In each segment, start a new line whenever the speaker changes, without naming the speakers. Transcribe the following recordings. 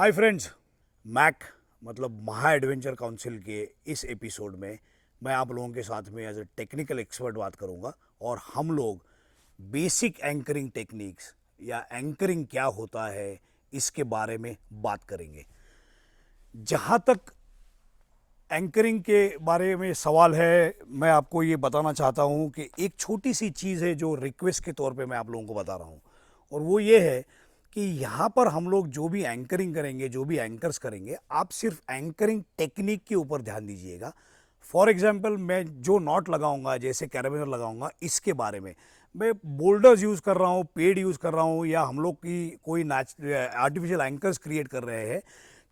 Hi friends, Mac मतलब महा adventure council के इस एपिसोड में मैं आप लोगों के साथ में एज ए टेक्निकल एक्सपर्ट बात करूंगा और हम लोग बेसिक एंकरिंग टेक्निक्स या एंकरिंग क्या होता है इसके बारे में बात करेंगे। जहाँ तक एंकरिंग के बारे में सवाल है, मैं आपको ये बताना चाहता हूँ कि एक छोटी सी चीज़ है जो रिक्वेस्ट के तौर पे मैं आप लोगों को बता रहा हूँ, और वो ये है कि यहाँ पर हम लोग जो भी एंकरिंग करेंगे, जो भी एंकर्स करेंगे, आप सिर्फ एंकरिंग टेक्निक के ऊपर ध्यान दीजिएगा। फॉर एग्जांपल, मैं जो नॉट लगाऊंगा, जैसे कैराबिनर लगाऊंगा, इसके बारे में मैं बोल्डर्स यूज़ कर रहा हूँ, पेड़ यूज़ कर रहा हूँ, या हम लोग की कोई आर्टिफिशियल एंकर्स क्रिएट कर रहे हैं,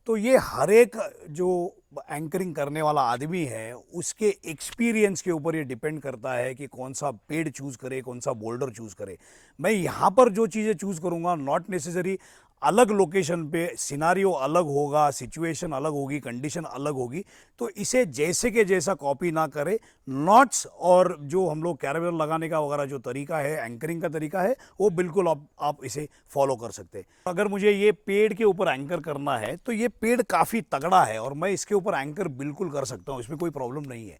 तो ये हर एक जो एंकरिंग करने वाला आदमी है उसके एक्सपीरियंस के ऊपर ये डिपेंड करता है कि कौन सा पेड़ चूज़ करे, कौन सा बोल्डर चूज़ करे। मैं यहाँ पर जो चीज़ें चूज़ करूँगा, नॉट नेसेसरी अलग लोकेशन पे सिनारियो अलग होगा, सिचुएशन अलग होगी, कंडीशन अलग होगी, तो इसे जैसे के जैसा कॉपी ना करे। नॉट्स और जो हम लोग कैराबिनर लगाने का वगैरह जो तरीका है, एंकरिंग का तरीका है, वो बिल्कुल आप इसे फॉलो कर सकते हैं। अगर मुझे ये पेड़ के ऊपर एंकर करना है तो ये पेड़ काफ़ी तगड़ा है और मैं इसके ऊपर एंकर बिल्कुल कर सकता हूँ, इसमें कोई प्रॉब्लम नहीं है।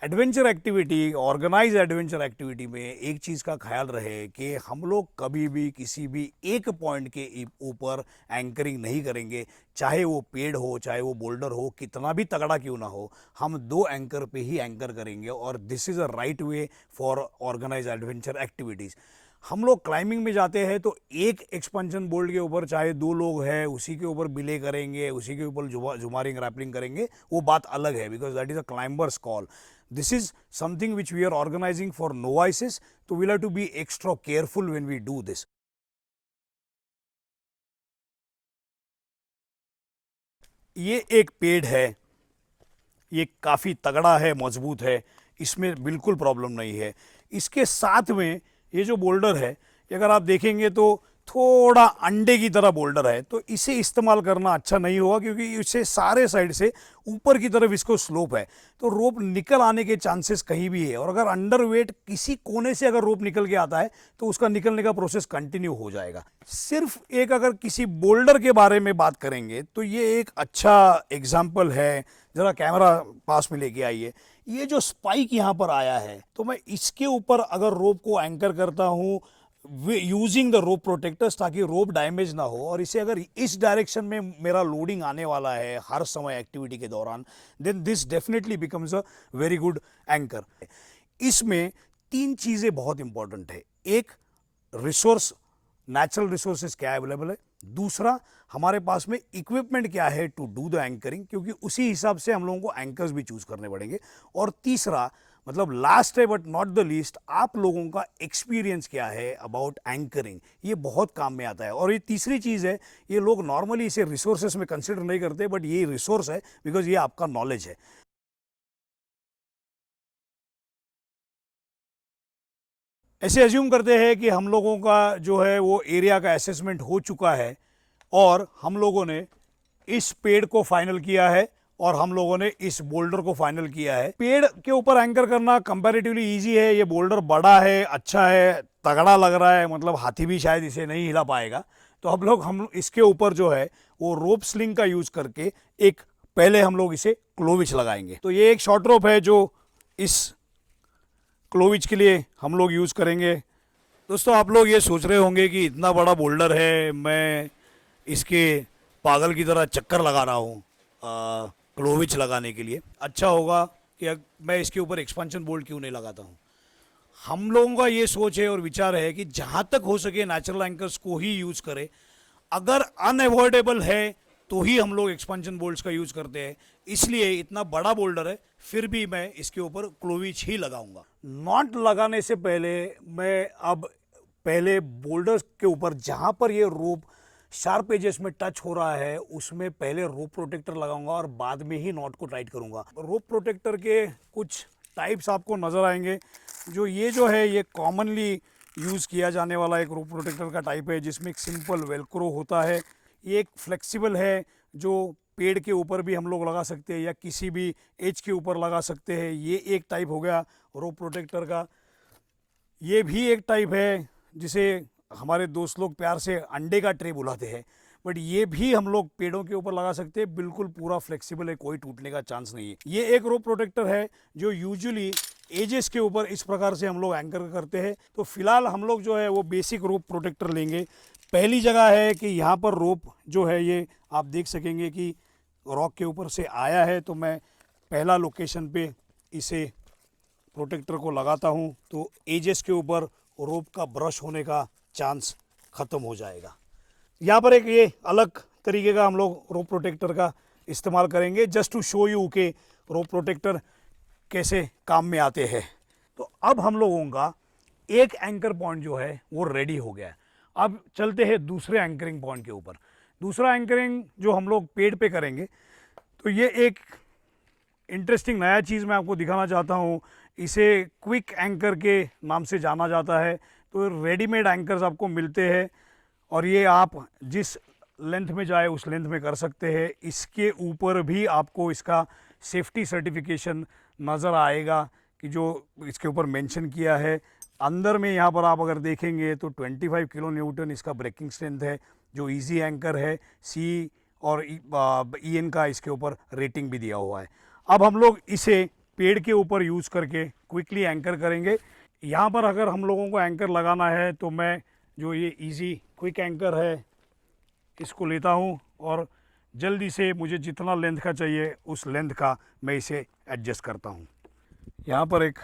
Adventure activity, organise adventure activity में एक चीज़ का ख्याल रहे कि हम लोग कभी भी किसी भी एक पॉइंट के ऊपर एंकरिंग नहीं करेंगे। चाहे वो पेड़ हो, चाहे वो बोल्डर हो, कितना भी तगड़ा क्यों ना हो, हम दो एंकर पे ही एंकर करेंगे, और this is a right way for organise adventure activities. हम लोग क्लाइंबिंग में जाते हैं तो एक एक्सपेंशन बोल्ट के ऊपर चाहे दो लोग हैं, उसी के ऊपर बिले करेंगे, उसी के ऊपर जुमारिंग रैपलिंग करेंगे, वो बात अलग है, because that is a climbers call. This is something which we are organizing for novices, so we'll have to be extra careful when we do this. ये एक पेड़ है, ये काफ़ी तगड़ा है, मजबूत है, इसमें बिल्कुल प्रॉब्लम नहीं है। इसके साथ में ये जो बोल्डर है, अगर आप देखेंगे तो थोड़ा अंडे की तरह बोल्डर है, तो इसे इस्तेमाल करना अच्छा नहीं होगा, क्योंकि इससे सारे साइड से ऊपर की तरफ इसको स्लोप है, तो रोप निकल आने के चांसेस कहीं भी है। और अगर अंडर वेट किसी कोने से अगर रोप निकल के आता है तो उसका निकलने का प्रोसेस कंटिन्यू हो जाएगा। सिर्फ एक अगर किसी बोल्डर के बारे में बात करेंगे तो ये एक अच्छा एग्जाम्पल है। ज़रा कैमरा पास में लेके आइए। ये जो स्पाइक यहाँ पर आया है, तो मैं इसके ऊपर अगर रोप को एंकर करता हूँ यूजिंग द रोप प्रोटेक्टर्स, ताकि रोप डैमेज ना हो, और इसे अगर इस डायरेक्शन में मेरा लोडिंग आने वाला है हर समय एक्टिविटी के दौरान, then this definitely becomes a very good anchor. इसमें तीन चीज़ें बहुत इंपॉर्टेंट है। एक, रिसोर्स, नेचुरल रिसोर्सेज क्या अवेलेबल है। दूसरा, हमारे पास में इक्विपमेंट क्या है टू डू द एंकरिंग, क्योंकि उसी हिसाब से हम लोगों को एंकर्स भी चूज करने पड़ेंगे। और तीसरा, मतलब लास्ट है बट नॉट द लीस्ट, आप लोगों का एक्सपीरियंस क्या है अबाउट एंकरिंग, ये बहुत काम में आता है। और ये तीसरी चीज़ है, ये लोग नॉर्मली इसे रिसोर्सेस में कंसिडर नहीं करते, बट ये रिसोर्स है बिकॉज ये आपका नॉलेज है। ऐसे एज्यूम करते हैं कि हम लोगों का जो है वो एरिया का असेसमेंट हो चुका है, और हम लोगों ने इस पेड़ को फाइनल किया है, और हम लोगों ने इस बोल्डर को फाइनल किया है। पेड़ के ऊपर एंकर करना कंपैरेटिवली इजी है। ये बोल्डर बड़ा है, अच्छा है, तगड़ा लग रहा है, मतलब हाथी भी शायद इसे नहीं हिला पाएगा। तो हम इसके ऊपर जो है वो रोप स्लिंग का यूज करके एक, पहले हम लोग इसे क्लोविच लगाएंगे। तो ये एक शॉर्ट रोप है जो इस क्लोविच के लिए हम लोग यूज़ करेंगे। दोस्तों, आप लोग ये सोच रहे होंगे कि इतना बड़ा बोल्डर है, मैं इसके पागल की तरह चक्कर लगा रहा हूँ क्लोविच लगाने के लिए। अच्छा होगा कि मैं इसके ऊपर एक्सपेंशन बोल्ट क्यों नहीं लगाता हूँ। हम लोगों का ये सोच है और विचार है कि जहाँ तक हो सके नेचुरल एंकर्स को ही यूज़ करें। अगर अनएवॉइडेबल है तो ही हम लोग एक्सपेंशन बोल्ट्स का यूज़ करते हैं। इसलिए इतना बड़ा बोल्डर है, फिर भी मैं इसके ऊपर क्लोविच ही लगाऊंगा। नॉट लगाने से पहले मैं अब पहले बोल्डर्स के ऊपर जहाँ पर ये रोप शार्प एजेस में टच हो रहा है उसमें पहले रोप प्रोटेक्टर लगाऊंगा, और बाद में ही नॉट को टाइट करूंगा। रोप प्रोटेक्टर के कुछ टाइप्स आपको नज़र आएंगे। जो है ये कॉमनली यूज़ किया जाने वाला एक रोप प्रोटेक्टर का टाइप है, जिसमें एक सिंपल वेलक्रो होता है। ये एक फ्लेक्सिबल है, जो पेड़ के ऊपर भी हम लोग लगा सकते हैं या किसी भी एज के ऊपर लगा सकते हैं। ये एक टाइप हो गया रोप प्रोटेक्टर का। ये भी एक टाइप है जिसे हमारे दोस्त लोग प्यार से अंडे का ट्रे बुलाते हैं। बट ये भी हम लोग पेड़ों के ऊपर लगा सकते हैं, बिल्कुल पूरा फ्लेक्सिबल है, कोई टूटने का चांस नहीं है। ये एक रोप प्रोटेक्टर है जो यूजुअली एजेस के ऊपर इस प्रकार से हम लोग एंकर करते हैं। तो फिलहाल हम लोग जो है वो बेसिक रोप प्रोटेक्टर लेंगे। पहली जगह है कि यहाँ पर रोप जो है ये आप देख सकेंगे कि रॉक के ऊपर से आया है, तो मैं पहला लोकेशन पे इसे प्रोटेक्टर को लगाता हूँ, तो एजेस के ऊपर रोप का ब्रश होने का चांस ख़त्म हो जाएगा। यहाँ पर एक ये अलग तरीके का हम लोग रोप प्रोटेक्टर का इस्तेमाल करेंगे, जस्ट टू शो यू के रोप प्रोटेक्टर कैसे काम में आते हैं। तो अब हम लोगों का एक एंकर पॉइंट जो है वो रेडी हो गया है। अब चलते हैं दूसरे एंकरिंग पॉइंट के ऊपर। दूसरा एंकरिंग जो हम लोग पेड़ पे करेंगे, तो ये एक इंटरेस्टिंग नया चीज़ मैं आपको दिखाना चाहता हूँ। इसे क्विक एंकर के नाम से जाना जाता है। तो रेडीमेड एंकर्स आपको मिलते हैं और ये आप जिस लेंथ में चाहे उस लेंथ में कर सकते हैं। इसके ऊपर भी आपको इसका सेफ्टी सर्टिफिकेशन नज़र आएगा कि जो इसके ऊपर मेंशन किया है। अंदर में यहाँ पर आप अगर देखेंगे तो 25 किलो न्यूटन इसका ब्रेकिंग स्ट्रेंथ है, जो इजी एंकर है। सी और EN का इसके ऊपर रेटिंग भी दिया हुआ है। अब हम लोग इसे पेड़ के ऊपर यूज़ करके क्विकली एंकर करेंगे। यहाँ पर अगर हम लोगों को एंकर लगाना है तो मैं जो ये इजी क्विक एंकर है इसको लेता हूँ और जल्दी से मुझे जितना लेंथ का चाहिए उस लेंथ का मैं इसे एडजस्ट करता हूँ। यहाँ पर एक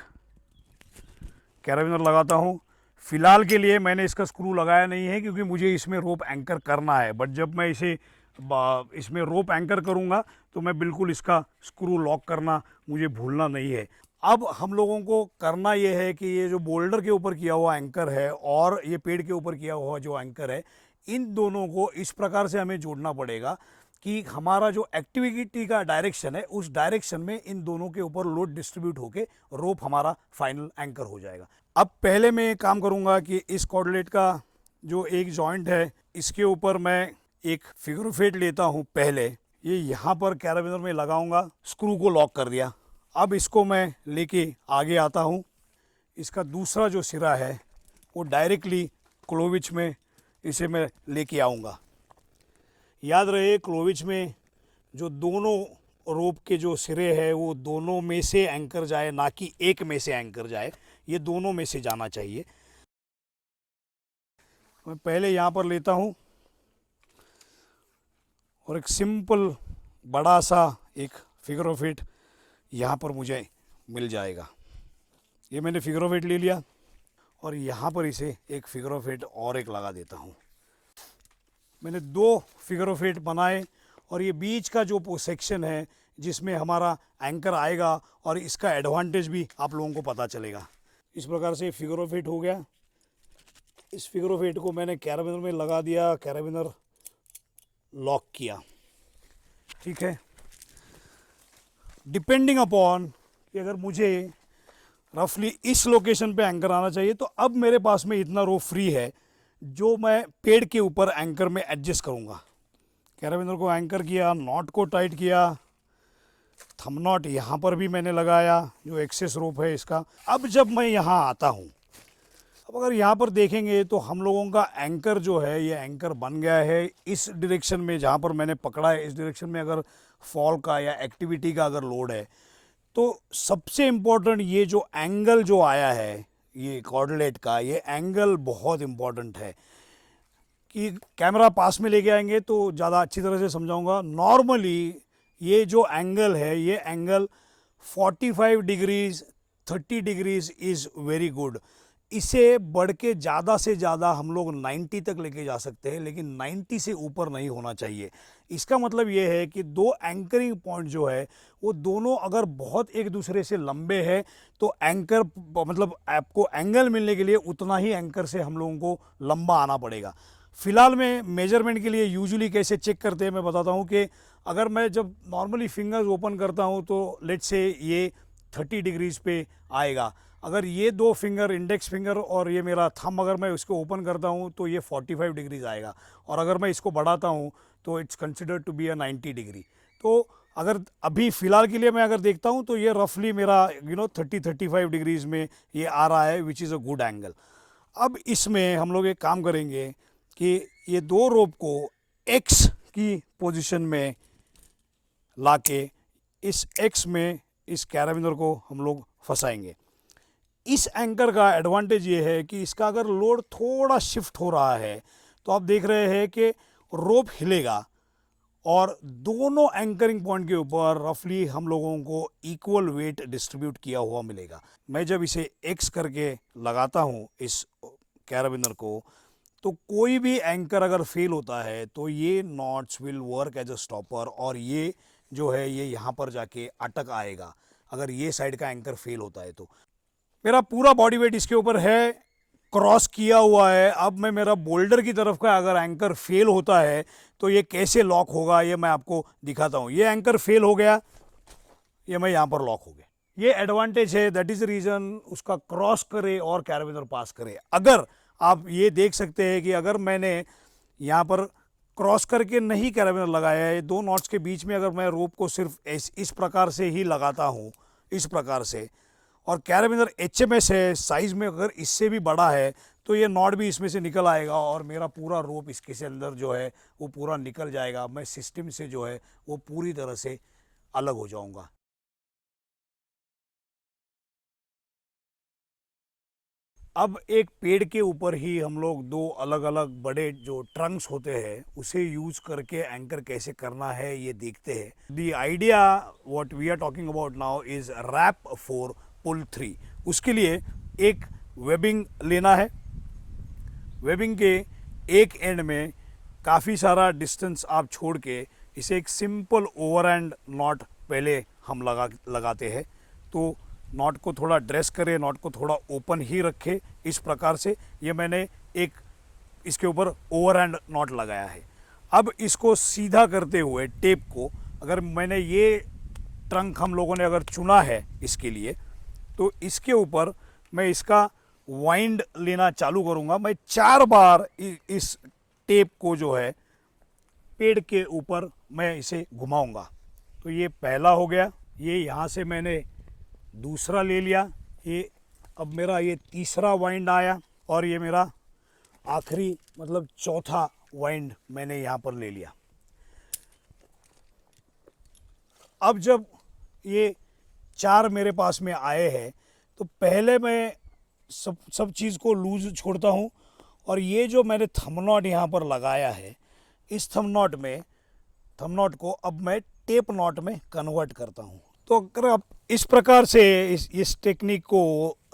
कैराबिनर लगाता हूँ। फ़िलहाल के लिए मैंने इसका स्क्रू लगाया नहीं है क्योंकि मुझे इसमें रोप एंकर करना है, बट जब मैं इसमें रोप एंकर करूँगा तो मैं बिल्कुल इसका स्क्रू लॉक करना मुझे भूलना नहीं है। अब हम लोगों को करना ये है कि ये जो बोल्डर के ऊपर किया हुआ एंकर है और ये पेड़ के ऊपर किया हुआ जो एंकर है, इन दोनों को इस प्रकार से हमें जोड़ना पड़ेगा कि हमारा जो एक्टिविटी का डायरेक्शन है उस डायरेक्शन में इन दोनों के ऊपर लोड डिस्ट्रीब्यूट होके रोप हमारा फाइनल एंकर हो जाएगा। अब पहले मैं काम करूंगा कि इस कॉर्डलेट का जो एक जॉइंट है इसके ऊपर मैं एक फिगर ऑफ 8 लेता हूं। पहले ये यहाँ पर कैराबिनर में लगाऊंगा, स्क्रू को लॉक कर दिया। अब इसको मैं लेके आगे आता हूँ। इसका दूसरा जो सिरा है वो डायरेक्टली क्लोविच में इसे मैं लेके आऊँगा। याद रहे क्लोविच में जो दोनों रोप के जो सिरे हैं वो दोनों में से एंकर जाए, ना कि एक में से एंकर जाए, ये दोनों में से जाना चाहिए। मैं पहले यहाँ पर लेता हूँ और एक सिंपल बड़ा सा एक फिगर ऑफ 8 यहाँ पर मुझे मिल जाएगा। ये मैंने फिगर ऑफ 8 ले लिया और यहाँ पर इसे एक फिगर ऑफ 8 और एक लगा देता हूँ। मैंने 2 फिगर ऑफ 8 बनाए और ये बीच का जो सेक्शन है जिसमें हमारा एंकर आएगा और इसका एडवांटेज भी आप लोगों को पता चलेगा। इस प्रकार से फिगर ऑफ 8 हो गया। इस फिगर ऑफ 8 को मैंने कैराबिनर में लगा दिया, कैराबिनर लॉक किया। ठीक है। डिपेंडिंग अपॉन कि अगर मुझे रफली इस लोकेशन पे एंकर आना चाहिए तो अब मेरे पास में इतना रो फ्री है जो मैं पेड़ के ऊपर एंकर में एडजस्ट करूँगा। कैराबिनर को एंकर किया, नॉट को टाइट किया, थंब नॉट यहाँ पर भी मैंने लगाया जो एक्सेस रोप है इसका। अब जब मैं यहाँ आता हूँ, अब अगर यहाँ पर देखेंगे तो हम लोगों का एंकर जो है ये एंकर बन गया है। इस डायरेक्शन में जहाँ पर मैंने पकड़ा है, इस डायरेक्शन में अगर फॉल का या एक्टिविटी का अगर लोड है तो सबसे इम्पोर्टेंट ये जो एंगल जो आया है ये कॉर्डलेट का, ये एंगल बहुत इम्पोर्टेंट है कि कैमरा पास में लेके आएंगे तो ज़्यादा अच्छी तरह से समझाऊंगा। नॉर्मली ये जो एंगल है ये angle 45 degrees 30 degrees is very good. इसे बढ़ के ज़्यादा से ज़्यादा हम लोग 90 तक लेके जा सकते हैं, लेकिन 90 से ऊपर नहीं होना चाहिए। इसका मतलब ये है कि दो एंकरिंग पॉइंट जो है वो दोनों अगर बहुत एक दूसरे से लंबे हैं तो एंकर मतलब आपको एंगल मिलने के लिए उतना ही एंकर से हम लोगों को लंबा आना पड़ेगा। फ़िलहाल में मेजरमेंट के लिए यूजुअली कैसे चेक करते हैं मैं बताता हूँ कि अगर मैं जब नॉर्मली फिंगर्स ओपन करता हूँ तो लेट्स से ये 30 डिग्रीज पे आएगा। अगर ये 2 फिंगर, इंडेक्स फिंगर और ये मेरा थंब, अगर मैं इसको ओपन करता हूँ तो ये 45 डिग्रीज आएगा, और अगर मैं इसको बढ़ाता हूँ तो it's considered to be 90 degree. तो अगर अभी फ़िलहाल के लिए मैं अगर देखता हूँ तो ये रफली मेरा 30-35 डिग्रीज़ में ये आ रहा है, which is a good angle. अब इसमें हम लोग एक काम करेंगे कि ये 2 रोप को एक्स की पोजीशन में लाके इस एक्स में इस कैराबिनर को हम लोग फंसाएंगे। इस एंकर का एडवांटेज ये है कि इसका अगर लोड थोड़ा शिफ्ट हो रहा है तो आप देख रहे हैं कि रोप हिलेगा और दोनों एंकरिंग पॉइंट के ऊपर रफली हम लोगों को इक्वल वेट डिस्ट्रीब्यूट किया हुआ मिलेगा। मैं जब इसे एक्स करके लगाता हूँ इस कैराबिनर को, तो कोई भी एंकर अगर फेल होता है तो ये knots will work as a stopper और ये जो है ये यहाँ पर जाके अटक आएगा अगर ये साइड का एंकर फेल होता है। तो मेरा पूरा बॉडी वेट इसके ऊपर है, क्रॉस किया हुआ है। अब मैं मेरा बोल्डर की तरफ का अगर एंकर फेल होता है तो ये कैसे लॉक होगा ये मैं आपको दिखाता हूँ। ये एंकर फेल हो गया, ये मैं यहाँ पर लॉक हो गया। ये एडवांटेज है, दैट इज रीजन उसका क्रॉस करे और कैराबिनर पास करे। अगर आप ये देख सकते हैं कि अगर मैंने यहाँ पर क्रॉस करके नहीं कैराबिनर लगाया है, दो नॉट्स के बीच में अगर मैं रोप को सिर्फ इस प्रकार से ही लगाता हूँ, इस प्रकार से, और कैराबिनर HMS है, साइज़ में अगर इससे भी बड़ा है तो ये नॉट भी इसमें से निकल आएगा और मेरा पूरा रोप इसके से अंदर जो है वो पूरा निकल जाएगा। मैं सिस्टम से जो है वो पूरी तरह से अलग हो जाऊंगा। अब एक पेड़ के ऊपर ही हम लोग दो अलग अलग बड़े जो ट्रंक्स होते हैं उसे यूज करके एंकर कैसे करना है ये देखते हैं। The idea what we are talking about now is wrap 4 pull 3। उसके लिए एक वेबिंग लेना है। वेबिंग के एक एंड में काफ़ी सारा डिस्टेंस आप छोड़ के इसे एक सिंपल ओवर एंड नॉट पहले हम लगाते हैं। तो नॉट को थोड़ा ड्रेस करें, नॉट को थोड़ा ओपन ही रखे, इस प्रकार से ये मैंने एक इसके ऊपर ओवर एंड नॉट लगाया है। अब इसको सीधा करते हुए टेप को, अगर मैंने ये ट्रंक हम लोगों ने अगर चुना है इसके लिए, तो इसके ऊपर मैं इसका वाइंड लेना चालू करूँगा। मैं 4 बार इस टेप को जो है पेड़ के ऊपर मैं इसे घुमाऊँगा। तो ये पहला हो गया, ये यहाँ से मैंने दूसरा ले लिया, ये अब मेरा ये तीसरा वाइंड आया और ये मेरा आखिरी मतलब चौथा वाइंड मैंने यहाँ पर ले लिया। अब जब ये 4 मेरे पास में आए हैं तो पहले मैं सब चीज़ को लूज छोड़ता हूँ और ये जो मैंने थंब नॉट यहाँ पर लगाया है, इस थंब नॉट को अब मैं टेप नॉट में कन्वर्ट करता हूँ। तो अगर आप इस प्रकार से इस टेक्निक को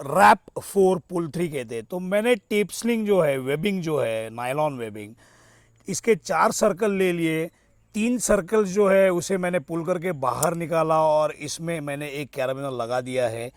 रैप 4 पुल 3 कहते हैं। तो मैंने टेप स्लिंग जो है, वेबिंग जो है, नायलॉन वेबिंग, इसके 4 सर्कल ले लिए। 3 सर्कल जो है उसे मैंने पुल करके बाहर निकाला और इसमें मैंने एक कैराबिनर लगा दिया है।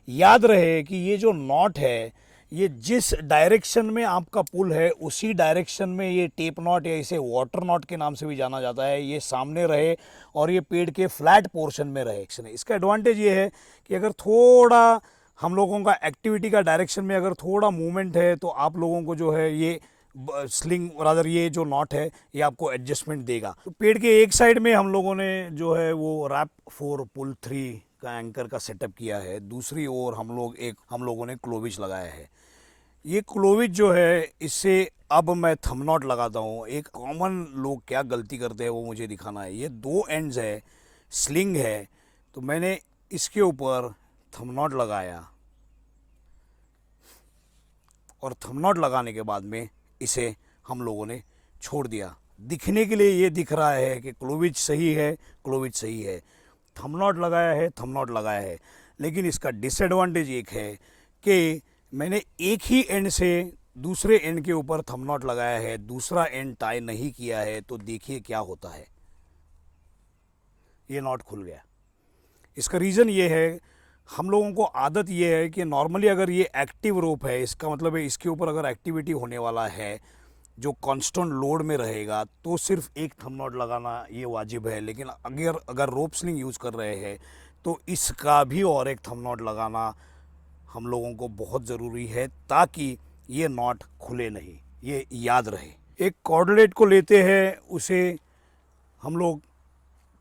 याद रहे कि ये जो नॉट है, ये जिस डायरेक्शन में आपका पुल है उसी डायरेक्शन में ये टेप नॉट या इसे वाटर नॉट के नाम से भी जाना जाता है, ये सामने रहे और ये पेड़ के फ्लैट पोर्शन में रहे। इसका एडवांटेज ये है कि अगर थोड़ा हम लोगों का एक्टिविटी का डायरेक्शन में अगर थोड़ा मूवमेंट है तो आप लोगों को जो है ये स्लिंग रादर ये जो नॉट है ये आपको एडजस्टमेंट देगा। तो पेड़ के एक साइड में हम लोगों ने जो है वो रैप 4 पुल 3 का एंकर का सेटअप किया है, दूसरी ओर हम लोगों ने क्लोविज लगाया है। ये क्लोविज जो है इससे अब मैं थंब नॉट लगाता हूँ। एक कॉमन लोग क्या गलती करते हैं वो मुझे दिखाना है। ये 2 एंड्स है, स्लिंग है, तो मैंने इसके ऊपर थंब नॉट लगाया और थंब नॉट लगाने के बाद में इसे हम लोगों ने छोड़ दिया। दिखने के लिए ये दिख रहा है कि क्लोविज सही है, क्लोविज सही है, थंब नॉट लगाया है, थंब नॉट लगाया है। लेकिन इसका डिसएडवांटेज एक है कि मैंने एक ही एंड से दूसरे एंड के ऊपर थंब नॉट लगाया है, दूसरा एंड टाई नहीं किया है। तो देखिए क्या होता है, ये नॉट खुल गया। इसका रीज़न ये है, हम लोगों को आदत ये है कि नॉर्मली अगर ये एक्टिव रोप है, इसका मतलब है इसके ऊपर अगर एक्टिविटी होने वाला है जो कांस्टेंट लोड में रहेगा तो सिर्फ एक थंब नॉट लगाना ये वाजिब है। लेकिन अगर रोप स्लिंग यूज़ कर रहे हैं तो इसका भी और एक थंब नॉट लगाना हम लोगों को बहुत ज़रूरी है ताकि ये नॉट खुले नहीं, ये याद रहे। एक कॉर्डलेट को लेते हैं, उसे हम लोग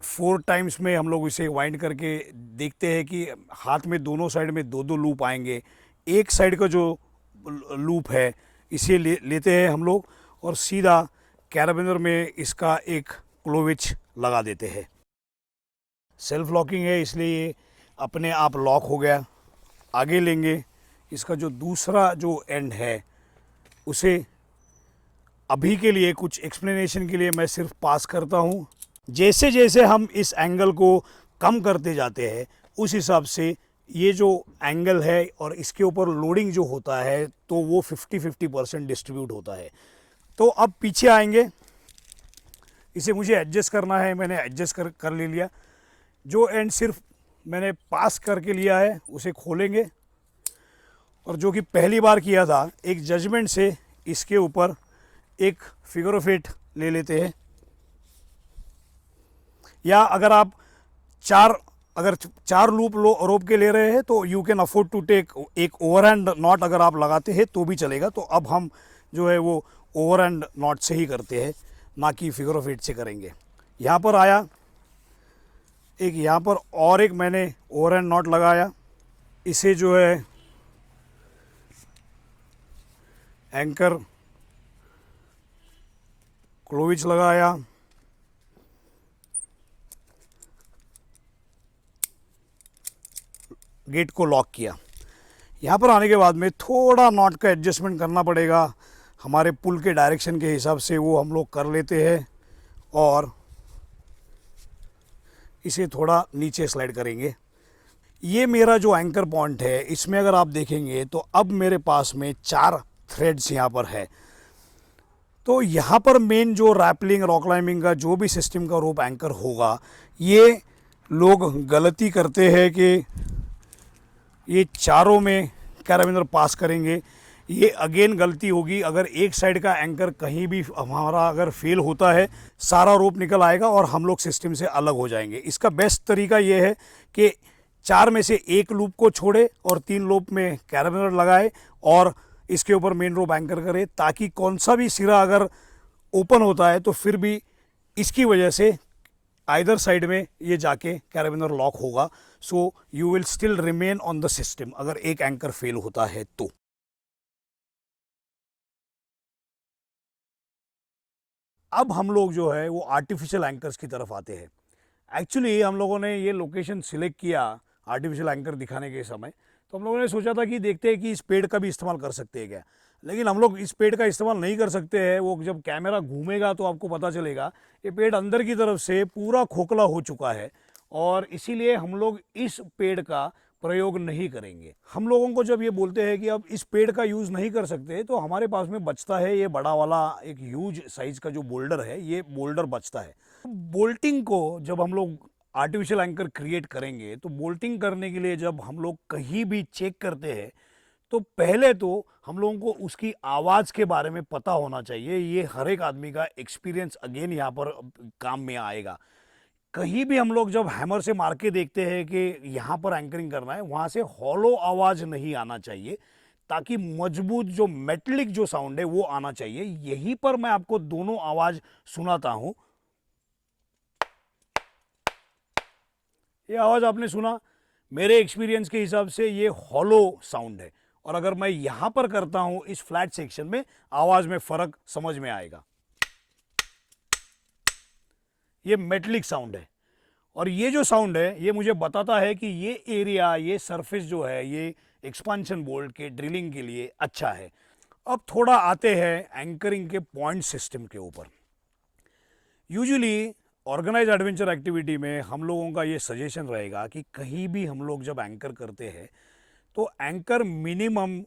4 टाइम्स में हम लोग इसे वाइंड करके देखते हैं कि हाथ में दोनों साइड में 2-2 लूप आएंगे। एक साइड का जो लूप है इसे लेते हैं हम लोग और सीधा कैराबिनर में इसका एक क्लोविच लगा देते हैं। सेल्फ लॉकिंग है इसलिए ये अपने आप लॉक हो गया। आगे लेंगे, इसका जो दूसरा जो एंड है उसे अभी के लिए कुछ एक्सप्लेनेशन के लिए मैं सिर्फ पास करता हूँ। जैसे जैसे हम इस एंगल को कम करते जाते हैं उस हिसाब से ये जो एंगल है और इसके ऊपर लोडिंग जो होता है तो वो 50-50% डिस्ट्रीब्यूट होता है। तो अब पीछे आएंगे, इसे मुझे एडजस्ट करना है, मैंने एडजस्ट कर ले लिया। जो एंड सिर्फ मैंने पास करके लिया है उसे खोलेंगे और जो कि पहली बार किया था एक जजमेंट से इसके ऊपर एक फिगर ऑफ 8 ले लेते हैं। या अगर आप चार लूप रोप के ले रहे हैं तो you can afford to take एक ओवरहैंड नॉट अगर आप लगाते हैं तो भी चलेगा। तो अब हम जो है वो ओवरहैंड नॉट से ही करते हैं, ना कि फिगर ऑफ 8 से करेंगे। यहाँ पर आया एक, यहाँ पर और एक मैंने ओवरहैंड नॉट लगाया। इसे जो है एंकर क्लोविच लगाया, गेट को लॉक किया। यहाँ पर आने के बाद में थोड़ा नॉट का एडजस्टमेंट करना पड़ेगा, हमारे पुल के डायरेक्शन के हिसाब से वो हम लोग कर लेते हैं और इसे थोड़ा नीचे स्लाइड करेंगे। ये मेरा जो एंकर पॉइंट है इसमें अगर आप देखेंगे तो अब मेरे पास में 4 थ्रेड्स यहाँ पर है। तो यहाँ पर मेन जो रैपलिंग रॉक क्लाइंबिंग का जो भी सिस्टम का रोप एंकर होगा, ये लोग गलती करते हैं कि ये चारों में कैराबिनर पास करेंगे। ये अगेन गलती होगी। अगर एक साइड का एंकर कहीं भी हमारा अगर फेल होता है, सारा रोप निकल आएगा और हम लोग सिस्टम से अलग हो जाएंगे। इसका बेस्ट तरीका ये है कि 4 में से एक लूप को छोड़े और 3 लूप में कैराबिनर लगाए और इसके ऊपर मेन रोप एंकर करे, ताकि कौन सा भी सिरा अगर ओपन होता है तो फिर भी इसकी वजह से आइदर साइड में ये जाके कैराबिनर लॉक होगा। So you will still remain on the system अगर एक एंकर फेल होता है तो। अब हम लोग जो है वो आर्टिफिशियल एंकर्स की तरफ आते हैं। एक्चुअली हम लोगों ने ये लोकेशन सिलेक्ट किया आर्टिफिशियल एंकर दिखाने के समय, तो हम लोगों ने सोचा था कि देखते हैं कि इस पेड़ का भी इस्तेमाल कर सकते हैं क्या। लेकिन हम लोग इस पेड़ का इस्तेमाल नहीं कर सकते हैं। वो जब कैमरा घूमेगा तो आपको पता चलेगा ये पेड़ अंदर की तरफ से पूरा खोखला हो चुका है और इसीलिए हम लोग इस पेड़ का प्रयोग नहीं करेंगे। हम लोगों को जब ये बोलते हैं कि अब इस पेड़ का यूज़ नहीं कर सकते तो हमारे पास में बचता है ये बड़ा वाला एक ह्यूज साइज का जो बोल्डर है, ये बोल्डर बचता है। बोल्टिंग को जब हम लोग आर्टिफिशियल एंकर क्रिएट करेंगे तो बोल्टिंग करने के लिए जब हम लोग कहीं भी चेक करते हैं तो पहले तो हम लोगों को उसकी आवाज़ के बारे में पता होना चाहिए। ये हर एक आदमी का एक्सपीरियंस अगेन यहाँ पर काम में आएगा। कहीं भी हम लोग जब हैमर से मार के देखते हैं कि यहाँ पर एंकरिंग करना है, वहाँ से हॉलो आवाज़ नहीं आना चाहिए, ताकि मजबूत जो मेटलिक जो साउंड है वो आना चाहिए। यहीं पर मैं आपको दोनों आवाज़ सुनाता हूँ। ये आवाज़ आपने सुना, मेरे एक्सपीरियंस के हिसाब से ये हॉलो साउंड है। और अगर मैं यहाँ पर करता हूँ इस फ्लैट सेक्शन में, आवाज़ में फ़र्क समझ में आएगा। ये मेटलिक साउंड है और ये जो साउंड है ये मुझे बताता है कि ये एरिया, ये सरफेस जो है ये एक्सपांशन बोल्ट के ड्रिलिंग के लिए अच्छा है। अब थोड़ा आते हैं एंकरिंग के पॉइंट सिस्टम के ऊपर। यूजुअली ऑर्गेनाइज एडवेंचर एक्टिविटी में हम लोगों का ये सजेशन रहेगा कि कहीं भी हम लोग जब एंकर करते हैं तो एंकर मिनिमम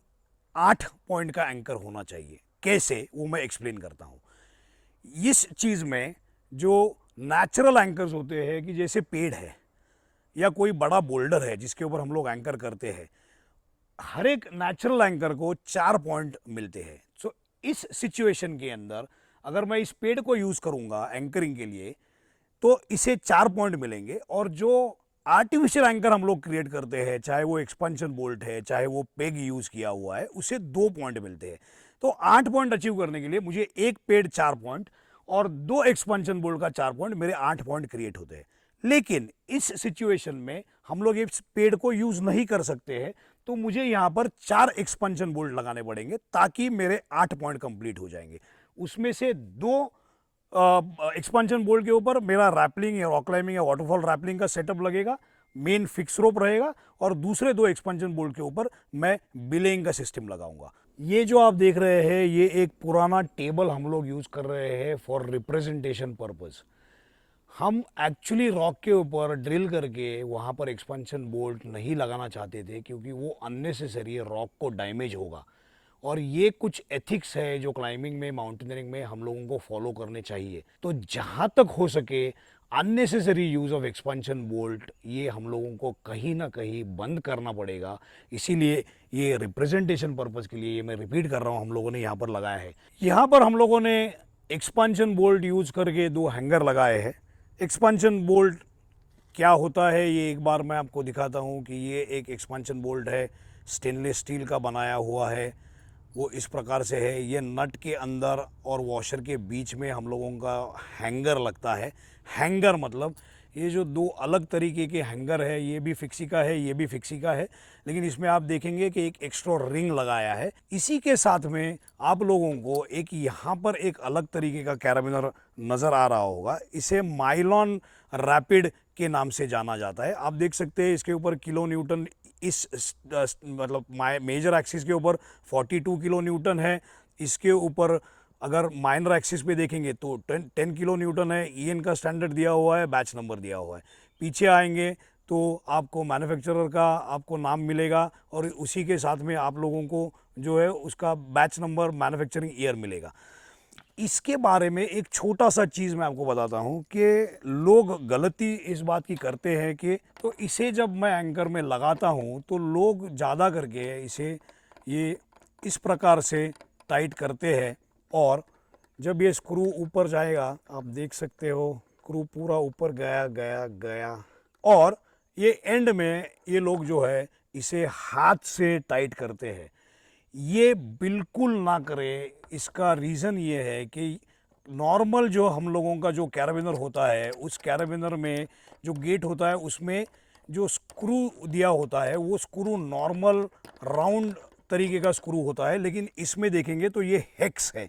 8 पॉइंट का एंकर होना चाहिए। कैसे, वो मैं एक्सप्लेन करता हूँ। इस चीज़ में जो नेचुरल एंकर्स होते हैं कि जैसे पेड़ है या कोई बड़ा बोल्डर है जिसके ऊपर हम लोग एंकर करते हैं, हर एक नेचुरल एंकर को 4 पॉइंट मिलते हैं। सो इस सिचुएशन के अंदर अगर मैं इस पेड़ को यूज़ करूँगा एंकरिंग के लिए तो इसे 4 पॉइंट मिलेंगे। और जो आर्टिफिशियल एंकर हम लोग क्रिएट करते हैं, चाहे वो एक्सपेंशन बोल्ट है चाहे वो पेग यूज़ किया हुआ है, उसे 2 पॉइंट मिलते हैं। तो 8 पॉइंट अचीव करने के लिए मुझे एक पेड़ 4 पॉइंट और 2 एक्सपेंशन बोल्ट का 4 पॉइंट, मेरे 8 पॉइंट क्रिएट होते हैं। लेकिन इस सिचुएशन में हम लोग इस पेड़ को यूज़ नहीं कर सकते हैं, तो मुझे यहाँ पर 4 एक्सपेंशन बोल्ट लगाने पड़ेंगे ताकि मेरे 8 पॉइंट कंप्लीट हो जाएंगे। उसमें से 2 एक्सपांशन बोल्ट के ऊपर मेरा रैपलिंग या रॉक क्लाइंबिंग या वाटरफॉल रैपलिंग का सेटअप लगेगा, मेन फिक्स रोप रहेगा, और दूसरे 2 एक्सपांशन बोल्ट के ऊपर मैं बिलेइंग का सिस्टम लगाऊंगा। ये जो आप देख रहे हैं ये एक पुराना टेबल हम लोग यूज कर रहे हैं फॉर रिप्रेजेंटेशन पर्पज। हम एक्चुअली रॉक के ऊपर ड्रिल करके वहाँ पर एक्सपेंशन बोल्ट नहीं लगाना चाहते थे, क्योंकि वो अननेसेसरी रॉक को डैमेज होगा। और ये कुछ एथिक्स है जो क्लाइंबिंग में, माउंटेनियरिंग में हम लोगों को फॉलो करने चाहिए। तो जहाँ तक हो सके unnecessary use of expansion bolt ये हम लोगों को कहीं ना कहीं बंद करना पड़ेगा। इसीलिए ये रिप्रेजेंटेशन पर्पज़ के लिए, ये मैं रिपीट कर रहा हूँ, हम लोगों ने यहाँ पर लगाया है। यहाँ पर हम लोगों ने एक्सपेंशन बोल्ट यूज़ करके 2 हैंगर लगाए हैं। एक्सपेंशन बोल्ट क्या होता है ये एक बार मैं आपको दिखाता हूँ कि ये एक एक्सपेंशन बोल्ट है, स्टेनलेस स्टील का बनाया हुआ है। वो इस प्रकार से है, ये नट के अंदर और वॉशर के बीच में हम लोगों का हैंगर लगता है। हैंगर मतलब ये जो 2 अलग तरीके के हैंगर है, ये भी फिक्सी का है, ये भी फिक्सी का है, लेकिन इसमें आप देखेंगे कि एक एक्स्ट्रा रिंग लगाया है। इसी के साथ में आप लोगों को एक यहाँ पर एक अलग तरीके का कैराबिनर नज़र आ रहा होगा। इसे माइलॉन रैपिड के नाम से जाना जाता है। आप देख सकते हैं इसके ऊपर किलो न्यूटन, इस मतलब मेजर एक्सिस के ऊपर 42 किलो न्यूटन है। इसके ऊपर अगर माइनर एक्सिस पे देखेंगे तो 10 किलो न्यूटन है। ईएन का स्टैंडर्ड दिया हुआ है, बैच नंबर दिया हुआ है। पीछे आएंगे तो आपको मैन्युफैक्चरर का आपको नाम मिलेगा, और उसी के साथ में आप लोगों को जो है उसका बैच नंबर, मैन्युफैक्चरिंग ईयर मिलेगा। इसके बारे में एक छोटा सा चीज़ मैं आपको बताता हूँ कि लोग गलती इस बात की करते हैं कि, तो इसे जब मैं एंकर में लगाता हूँ तो लोग ज़्यादा करके इसे ये इस प्रकार से टाइट करते हैं, और जब ये स्क्रू ऊपर जाएगा, आप देख सकते हो स्क्रू पूरा ऊपर गया गया गया, और ये एंड में ये लोग जो है इसे हाथ से टाइट करते हैं। ये बिल्कुल ना करें। इसका रीज़न ये है कि नॉर्मल जो हम लोगों का जो कैराबिनर होता है, उस कैराबिनर में जो गेट होता है उसमें जो स्क्रू दिया होता है वो स्क्रू नॉर्मल राउंड तरीके का स्क्रू होता है, लेकिन इसमें देखेंगे तो ये हेक्स है।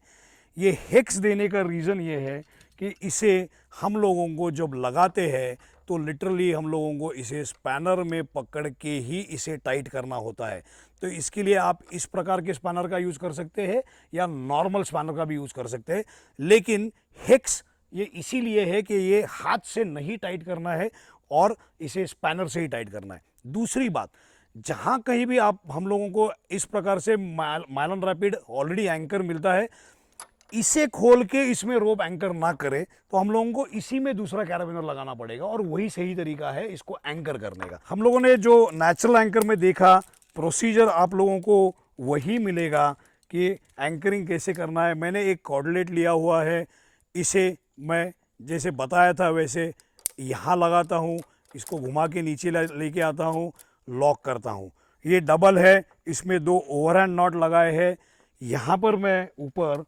ये हेक्स देने का रीज़न ये है कि इसे हम लोगों को जब लगाते हैं तो लिटरली हम लोगों को इसे स्पैनर में पकड़ के ही इसे टाइट करना होता है। तो इसके लिए आप इस प्रकार के स्पैनर का यूज़ कर सकते हैं या नॉर्मल स्पैनर का भी यूज़ कर सकते हैं, लेकिन हेक्स ये इसीलिए है कि ये हाथ से नहीं टाइट करना है और इसे स्पैनर से ही टाइट करना है। दूसरी बात, जहाँ कहीं भी आप हम लोगों को इस प्रकार से माइलॉन रैपिड ऑलरेडी एंकर मिलता है, इसे खोल के इसमें रोप एंकर ना करे तो हम लोगों को इसी में दूसरा कैराबिनर लगाना पड़ेगा, और वही सही तरीका है इसको एंकर करने का। हम लोगों ने जो नेचुरल एंकर में देखा प्रोसीजर आप लोगों को वही मिलेगा कि एंकरिंग कैसे करना है। मैंने एक कॉर्डलेट लिया हुआ है, इसे मैं जैसे बताया था वैसे यहाँ लगाता हूँ, इसको घुमा के नीचे लेके आता हूँ, लॉक करता हूँ। ये डबल है, इसमें 2 ओवरहैंड नॉट लगाए हैं। यहाँ पर मैं ऊपर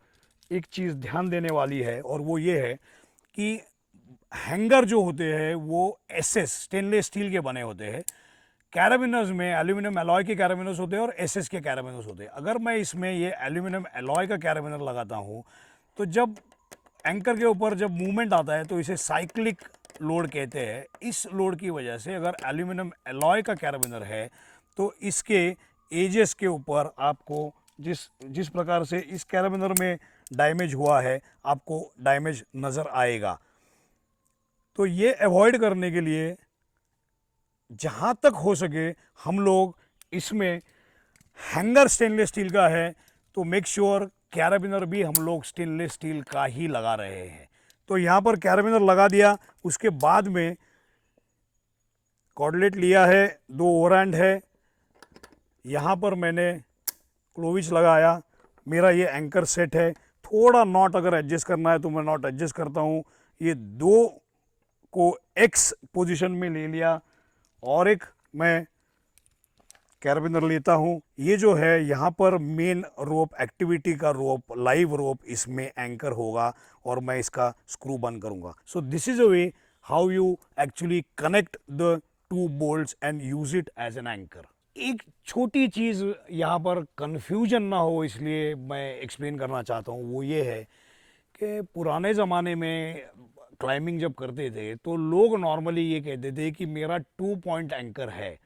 एक चीज़ ध्यान देने वाली है, और वो ये है कि हैंगर जो होते हैं वो एसएस स्टेनलेस स्टील के बने होते हैं। कैराबिनर्स में एल्यूमिनियम एलॉय के कैराबिनर्स होते हैं और एसएस के कैराबिनर्स होते हैं। अगर मैं इसमें ये एल्यूमिनियम एलॉय का कैराबिनर लगाता हूँ तो जब एंकर के ऊपर जब मूवमेंट आता है तो इसे साइक्लिक लोड कहते हैं। इस लोड की वजह से अगर एल्यूमिनियम एलॉय का कैराबिनर है तो इसके एजेस के ऊपर आपको जिस प्रकार से इस कैराबिनर में डैमेज हुआ है आपको डैमेज नज़र आएगा। तो ये अवॉइड करने के लिए जहाँ तक हो सके हम लोग इसमें हैंगर स्टेनलेस स्टील का है तो मेक श्योर कैराबिनर भी हम लोग स्टेनलेस स्टील का ही लगा रहे हैं। तो यहाँ पर कैराबिनर लगा दिया, उसके बाद में कॉर्डलेट लिया है, 2 ओवरहैंड है, यहाँ पर मैंने क्लोविच लगाया। मेरा ये एंकर सेट है। थोड़ा नॉट अगर एडजस्ट करना है तो मैं नॉट एडजस्ट करता हूँ। ये 2 को एक्स पोजीशन में ले लिया, और एक मैं कैराबिनर लेता हूँ। ये जो है यहाँ पर मेन रोप, एक्टिविटी का रोप, लाइव रोप इसमें एंकर होगा, और मैं इसका स्क्रू बंद करूँगा। So this is a way how you actually connect the 2 bolts and use it as an anchor. एक छोटी चीज़ यहाँ पर कन्फ्यूजन ना हो इसलिए मैं एक्सप्लेन करना चाहता हूँ, वो ये है कि पुराने ज़माने में क्लाइंबिंग जब करते थे तो लोग नॉर्मली ये कहते थे कि मेरा 2 पॉइंट एंकर है।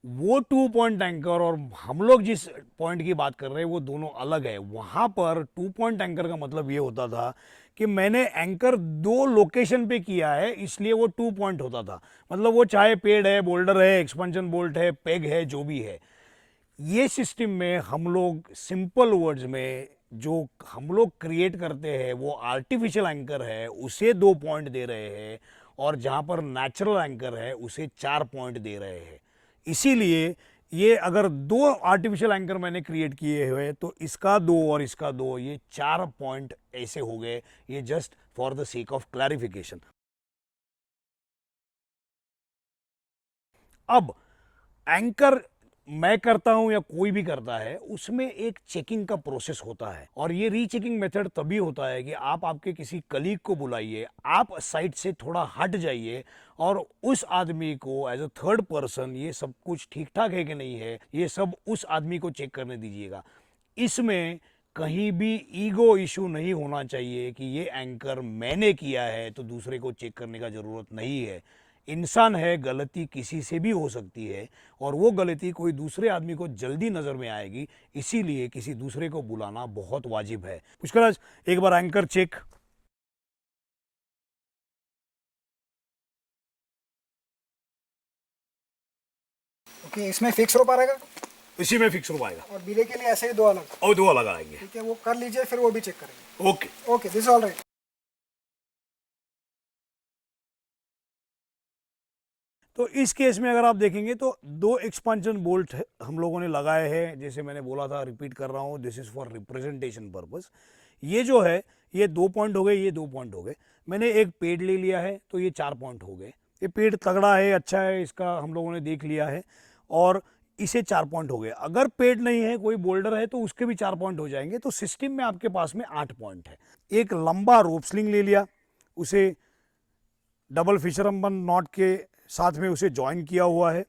वो 2 पॉइंट एंकर और हम लोग जिस पॉइंट की बात कर रहे हैं वो दोनों अलग है। वहाँ पर 2 पॉइंट एंकर का मतलब ये होता था कि मैंने एंकर 2 लोकेशन पे किया है, इसलिए वो 2 पॉइंट होता था। मतलब वो चाहे पेड़ है, बोल्डर है, एक्सपेंशन बोल्ट है, पेग है, जो भी है। ये सिस्टम में हम लोग सिंपल वर्ड्स में जो हम लोग क्रिएट करते हैं वो आर्टिफिशियल एंकर है, उसे 2 पॉइंट दे रहे हैं, और जहाँ पर नेचुरल एंकर है उसे 4 पॉइंट दे रहे हैं। इसीलिए ये अगर 2 आर्टिफिशियल एंकर मैंने क्रिएट किए हुए तो इसका 2 और इसका 2, ये 4 पॉइंट ऐसे हो गए। ये just for the sake of clarification. अब एंकर मैं करता हूं या कोई भी करता है, उसमें एक चेकिंग का प्रोसेस होता है, और ये रीचेकिंग मेथड तभी होता है कि आप आपके किसी कलीग को बुलाइए, आप साइट से थोड़ा हट जाइए और उस आदमी को एज अ थर्ड पर्सन ये सब कुछ ठीक ठाक है कि नहीं है, ये सब उस आदमी को चेक करने दीजिएगा। इसमें कहीं भी ईगो इशू नहीं होना चाहिए कि ये एंकर मैंने किया है तो दूसरे को चेक करने का ज़रूरत नहीं है। इंसान है, गलती किसी से भी हो सकती है, और वो गलती कोई दूसरे आदमी को जल्दी नज़र में आएगी, इसीलिए किसी दूसरे को बुलाना बहुत वाजिब है। पुष्कराज, एक बार एंकर चेक।
ओके, इसमें फिक्स रोप आ रहेगा
इसी में फिक्स हो पाएगा,
और बिले के लिए ऐसे ही 2 अलग।
और 2 अलग आएंगे।
ठीक है, वो कर लीजिए, फिर वो भी चेक करेंगे।
Okay
okay, this all right.
तो इस केस में अगर आप देखेंगे तो 2 एक्सपेंशन बोल्ट हम लोगों ने लगाए हैं। जैसे मैंने बोला था, रिपीट कर रहा हूँ, this is for representation purpose. ये जो है ये 2 पॉइंट हो गए, ये 2 पॉइंट हो गए। मैंने एक पेड़ ले लिया है तो ये 4 पॉइंट हो गए। ये पेड़ तगड़ा है, अच्छा है, इसका हम लोगों ने देख लिया है, और इसे 4 पॉइंट हो गए। अगर पेड़ नहीं है, कोई बोल्डर है, तो उसके भी 4 पॉइंट हो जाएंगे। तो सिस्टम में आपके पास में 8 पॉइंट है। एक लंबा रोप स्लिंग ले लिया, उसे डबल फिशरमन नॉट के साथ में उसे ज्वाइन किया हुआ है।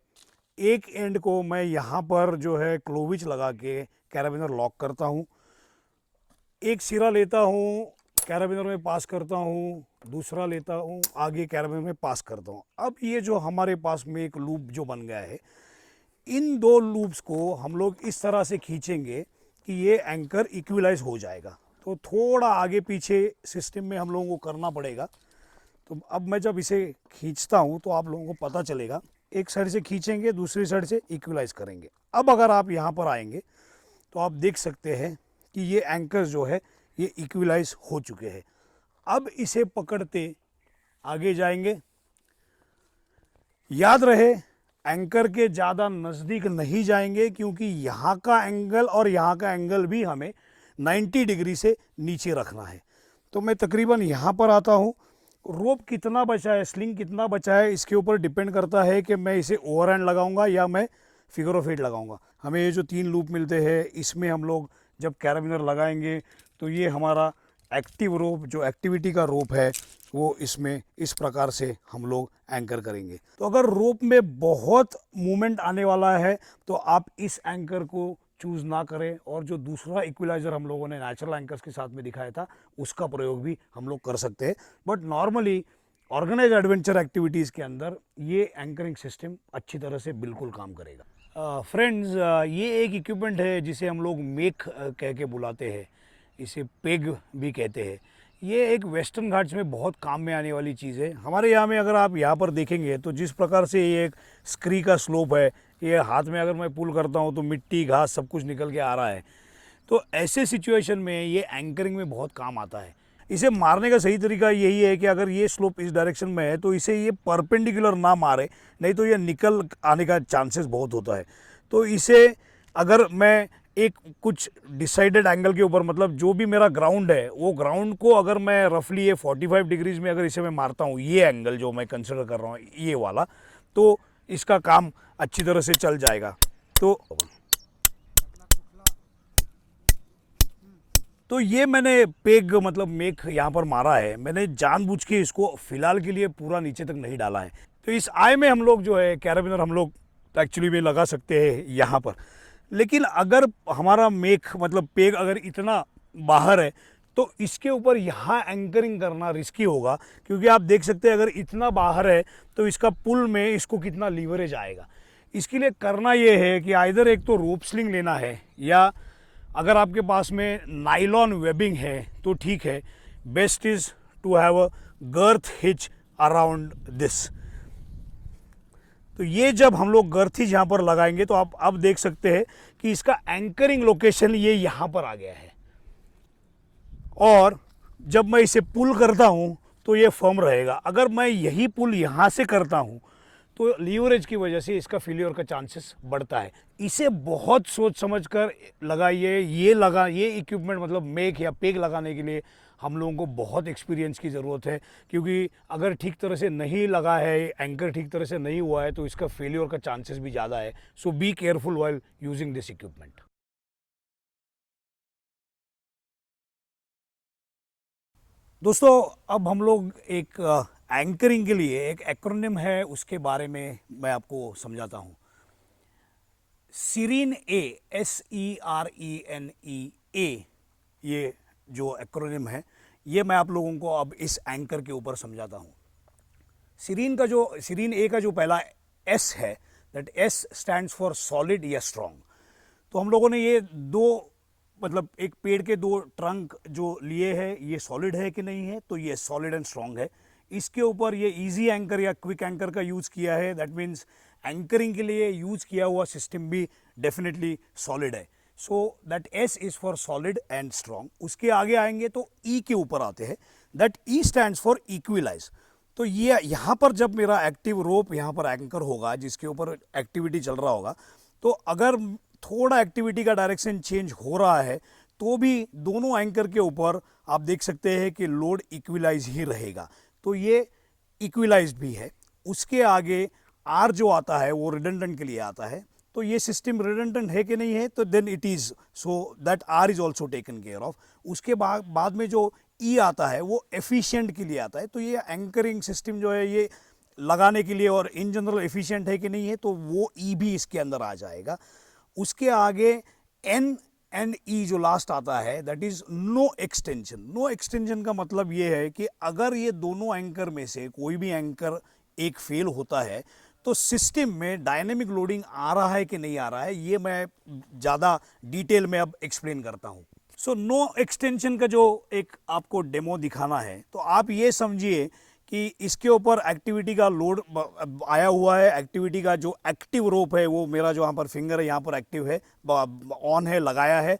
एक एंड को मैं यहाँ पर जो है क्लोविच लगा के कैराबिनर लॉक करता हूँ। एक सिरा लेता हूँ, कैराबिनर में पास करता हूँ, दूसरा लेता हूँ, आगे कैराबिनर में पास करता हूँ। अब ये जो हमारे पास में एक लूप जो बन गया है, इन 2 लूप्स को हम लोग इस तरह से खींचेंगे कि ये एंकर इक्विलाइज हो जाएगा। तो थोड़ा आगे पीछे सिस्टम में हम लोगों को करना पड़ेगा। तो अब मैं जब इसे खींचता हूँ तो आप लोगों को पता चलेगा। एक साइड से खींचेंगे, दूसरी साइड से इक्वलाइज करेंगे। अब अगर आप यहाँ पर आएंगे तो आप देख सकते हैं कि ये एंकर जो है ये इक्वलाइज हो चुके हैं। अब इसे पकड़ते आगे जाएंगे। याद रहे, एंकर के ज़्यादा नज़दीक नहीं जाएंगे, क्योंकि यहाँ का एंगल और यहाँ का एंगल भी हमें 90 डिग्री से नीचे रखना है। तो मैं तकरीबन यहाँ पर आता हूँ। रोप कितना बचा है, स्लिंग कितना बचा है, इसके ऊपर डिपेंड करता है कि मैं इसे ओवरहैंड लगाऊंगा या मैं फिगर ऑफ 8 लगाऊंगा। हमें ये जो 3 लूप मिलते हैं, इसमें हम लोग जब कैराबिनर लगाएंगे तो ये हमारा एक्टिव रोप, जो एक्टिविटी का रोप है, वो इसमें इस प्रकार से हम लोग एंकर करेंगे। तो अगर रोप में बहुत मूवमेंट आने वाला है तो आप इस एंकर को चूज़ ना करें, और जो दूसरा इक्विलाइजर हम लोगों ने नेचुरल एंकर्स के साथ में दिखाया था उसका प्रयोग भी हम लोग कर सकते हैं। But normally organise adventure activities के अंदर ये एंकरिंग सिस्टम अच्छी तरह से बिल्कुल काम करेगा। फ्रेंड्स, ये एक इक्विपमेंट है जिसे हम लोग मेक कह के बुलाते हैं, इसे पेग भी कहते हैं। ये एक वेस्टर्न घाट्स में बहुत काम में आने वाली चीज़ है। हमारे यहाँ में अगर आप यहाँ पर देखेंगे तो जिस प्रकार से ये एक स्क्री का स्लोप है, ये हाथ में अगर मैं पुल करता हूँ तो मिट्टी, घास सब कुछ निकल के आ रहा है। तो ऐसे सिचुएशन में ये एंकरिंग में बहुत काम आता है। इसे मारने का सही तरीका यही है कि अगर ये स्लोप इस डायरेक्शन में है तो इसे ये परपेंडिकुलर ना मारे, नहीं तो ये निकल आने का चांसेस बहुत होता है। तो इसे अगर मैं एक कुछ डिसाइडेड एंगल के ऊपर, मतलब जो भी मेरा ग्राउंड है वो ग्राउंड को अगर मैं रफली ये 45 डिग्रीज में अगर इसे मैं मारता हूँ, ये एंगल जो मैं कंसिडर कर रहा हूँ ये वाला, तो इसका काम अच्छी तरह से चल जाएगा। तो ये मैंने पेग मतलब मेक यहाँ पर मारा है। मैंने जानबूझ के इसको फिलहाल के लिए पूरा नीचे तक नहीं डाला है। तो इस आई में हम लोग जो है कैराबिनर हम लोग एक्चुअली में लगा सकते हैं यहाँ पर। लेकिन अगर हमारा मेक मतलब पेग अगर इतना बाहर है तो इसके ऊपर यहाँ एंकरिंग करना रिस्की होगा, क्योंकि आप देख सकते हैं अगर इतना बाहर है तो इसका पुल में इसको कितना लीवरेज आएगा। इसके लिए करना ये है कि आइदर एक तो रोप स्लिंग लेना है, या अगर आपके पास में नाइलॉन वेबिंग है तो ठीक है। Best is to have a girth hitch around this. तो ये जब हम लोग गर्थ हिच यहाँ पर लगाएंगे तो आप अब देख सकते हैं कि इसका एंकरिंग लोकेशन ये यहाँ पर आ गया है, और जब मैं इसे पुल करता हूँ तो ये फर्म रहेगा। अगर मैं यही पुल यहाँ से करता हूँ तो लीवरेज की वजह से इसका फेलियर का चांसेस बढ़ता है। इसे बहुत सोच समझ कर लगाइए। ये इक्विपमेंट मतलब मेक या पेग लगाने के लिए हम लोगों को बहुत एक्सपीरियंस की ज़रूरत है, क्योंकि अगर ठीक तरह से नहीं लगा है, एंकर ठीक तरह से नहीं हुआ है, तो इसका फेलियर का चांसेस भी ज़्यादा है। So be careful while using this equipment. दोस्तों, अब हम लोग एक एंकरिंग के लिए एक एक्रोनिम है, उसके बारे में मैं आपको समझाता हूँ। सीरीन ए, SERENE, ये जो एक्रोनिम है ये मैं आप लोगों को अब इस एंकर के ऊपर समझाता हूँ। सीरीन ए का जो पहला S है, that S stands for solid या स्ट्रॉन्ग। तो हम लोगों ने ये दो मतलब एक पेड़ के दो ट्रंक जो लिए हैं, ये सॉलिड है कि नहीं है, तो ये सॉलिड एंड स्ट्रॉन्ग है। इसके ऊपर ये इजी एंकर या क्विक एंकर का यूज़ किया है। दैट मीन्स एंकरिंग के लिए यूज़ किया हुआ सिस्टम भी डेफिनेटली सॉलिड है। So that S is for solid and strong. उसके आगे आएंगे तो E के ऊपर आते हैं, that E stands for equalise. तो ये यहाँ पर जब मेरा एक्टिव रोप यहाँ पर एंकर होगा, जिसके ऊपर एक्टिविटी चल रहा होगा, तो अगर थोड़ा एक्टिविटी का डायरेक्शन चेंज हो रहा है तो भी दोनों एंकर के ऊपर आप देख सकते हैं कि लोड इक्विलाइज ही रहेगा। तो ये इक्विलाइज भी है। उसके आगे आर जो आता है वो रिडंडेंट के लिए आता है। तो ये सिस्टम रिडंडेंट है कि नहीं है, तो then it is so that are is also taken care of. उसके बाद में जो ई आता है वो एफिशिएंट के लिए आता है। तो ये एंकरिंग सिस्टम जो है ये लगाने के लिए और इन जनरल एफिशिएंट है कि नहीं है, तो वो ई भी इसके अंदर आ जाएगा। उसके आगे एन एंड ई जो लास्ट आता है, that is no extension. No extension का मतलब ये है कि अगर ये दोनों एंकर में से कोई भी एंकर एक फेल होता है तो सिस्टम में डायनेमिक लोडिंग आ रहा है कि नहीं आ रहा है, ये मैं ज़्यादा डिटेल में अब एक्सप्लेन करता हूँ। सो नो एक्सटेंशन का जो एक आपको डेमो दिखाना है, तो आप ये समझिए कि इसके ऊपर एक्टिविटी का लोड आया हुआ है। एक्टिविटी का जो एक्टिव रोप है वो मेरा जो यहाँ पर फिंगर है यहाँ पर एक्टिव है, ऑन है, लगाया है।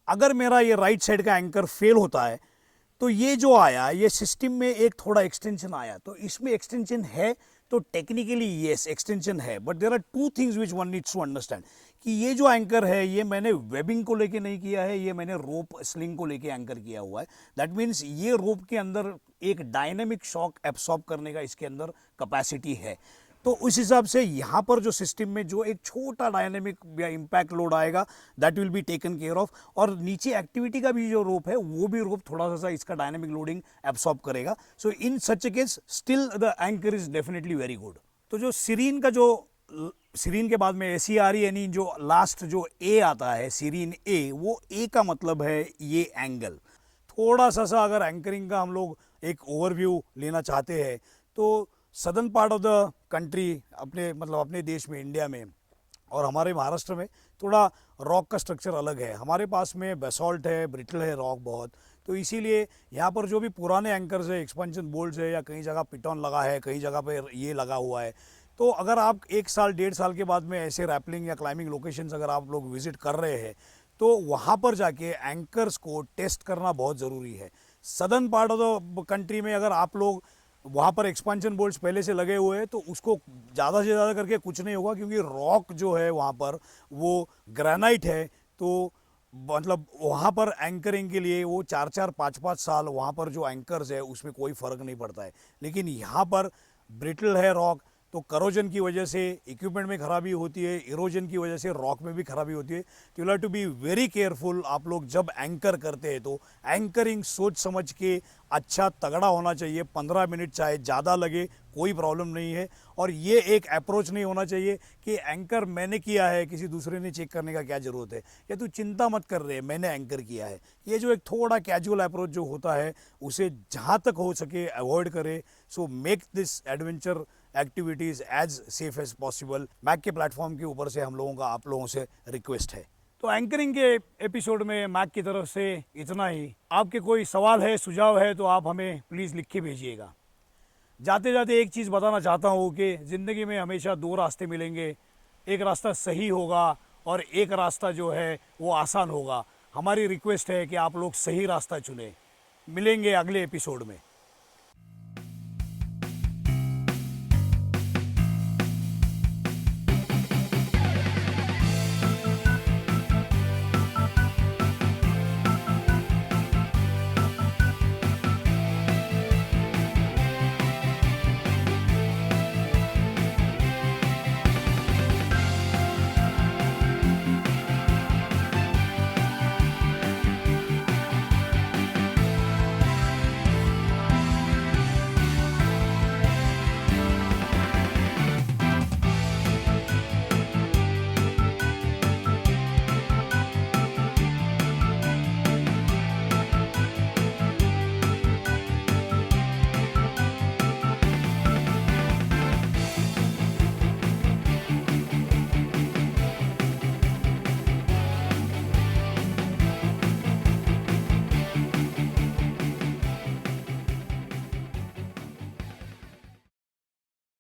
अगर मेरा ये राइट साइड का एंकर फेल होता है तो ये जो आया, ये सिस्टम में एक थोड़ा एक्सटेंशन आया, तो इसमें एक्सटेंशन है। तो टेक्निकली येस एक्सटेंशन है, but there are two things which one needs to understand कि ये जो एंकर है ये मैंने वेबिंग को लेके नहीं किया है, ये मैंने रोप स्लिंग को लेके एंकर किया हुआ है। दैट मीन्स ये रोप के अंदर एक डायनेमिक शॉक एब्सॉर्ब करने का इसके अंदर कैपेसिटी है। तो उस हिसाब से यहाँ पर जो सिस्टम में जो एक छोटा डायनेमिक या इम्पैक्ट लोड आएगा, that will be taken care of. और नीचे एक्टिविटी का भी जो रोप है वो भी रोप थोड़ा सा इसका डायनेमिक लोडिंग एब्सॉर्ब करेगा। So in such a case still the anchor is definitely very good. तो जो सीरीन का जो सीरीन के बाद में SERENE जो लास्ट जो ए आता है, सीरीन ए, वो ए का मतलब है ये एंगल। थोड़ा सा अगर एंकरिंग का हम लोग एक ओवरव्यू लेना चाहते हैं तो southern part of the country, अपने देश में, इंडिया में और हमारे महाराष्ट्र में थोड़ा रॉक का स्ट्रक्चर अलग है। हमारे पास में बेसॉल्ट है, ब्रिटल है रॉक बहुत, तो इसीलिए यहाँ पर जो भी पुराने एंकर्स है, एक्सपेंशन बोल्ट्स है, या कई जगह पिटॉन लगा है, कई जगह पे ये लगा हुआ है। तो अगर आप 1 साल 1.5 साल के बाद में ऐसे रैपलिंग या क्लाइंबिंग लोकेशंस अगर आप लोग विजिट कर रहे हैं तो वहाँ पर जाके एंकर्स को टेस्ट करना बहुत ज़रूरी है। Southern part of the country में अगर आप लोग वहाँ पर एक्सपेंशन बोल्ट्स पहले से लगे हुए हैं तो उसको ज़्यादा से ज़्यादा करके कुछ नहीं होगा, क्योंकि रॉक जो है वहाँ पर वो ग्रेनाइट है। तो मतलब वहाँ पर एंकरिंग के लिए वो 4-4 5-5 साल वहाँ पर जो एंकर्स है उसमें कोई फ़र्क नहीं पड़ता है। लेकिन यहाँ पर ब्रिटल है रॉक, तो करोजन की वजह से इक्विपमेंट में खराबी होती है, इरोजन की वजह से रॉक में भी खराबी होती है। तो you have to be very careful. आप लोग जब एंकर करते हैं तो एंकरिंग सोच समझ के अच्छा तगड़ा होना चाहिए। 15 मिनट चाहे ज़्यादा लगे कोई प्रॉब्लम नहीं है। और ये एक अप्रोच नहीं होना चाहिए कि एंकर मैंने किया है, किसी दूसरे ने चेक करने का क्या ज़रूरत है, या तू चिंता मत कर रहे मैंने एंकर किया है। ये जो एक थोड़ा कैजुअल अप्रोच जो होता है उसे जहाँ तक हो सके अवॉइड करें। So make this adventure activities as safe as possible. मैक के प्लेटफॉर्म के ऊपर से हम लोगों का आप लोगों से रिक्वेस्ट है। तो एंकरिंग के एपिसोड में मैक की तरफ से इतना ही। आपके कोई सवाल है, सुझाव है तो आप हमें प्लीज़ लिख के भेजिएगा। जाते जाते एक चीज़ बताना चाहता हूँ कि ज़िंदगी में हमेशा दो रास्ते मिलेंगे। एक रास्ता सही होगा और एक रास्ता जो है वो आसान होगा। हमारी रिक्वेस्ट है कि आप लोग सही रास्ता चुनें। मिलेंगे अगले एपिसोड में।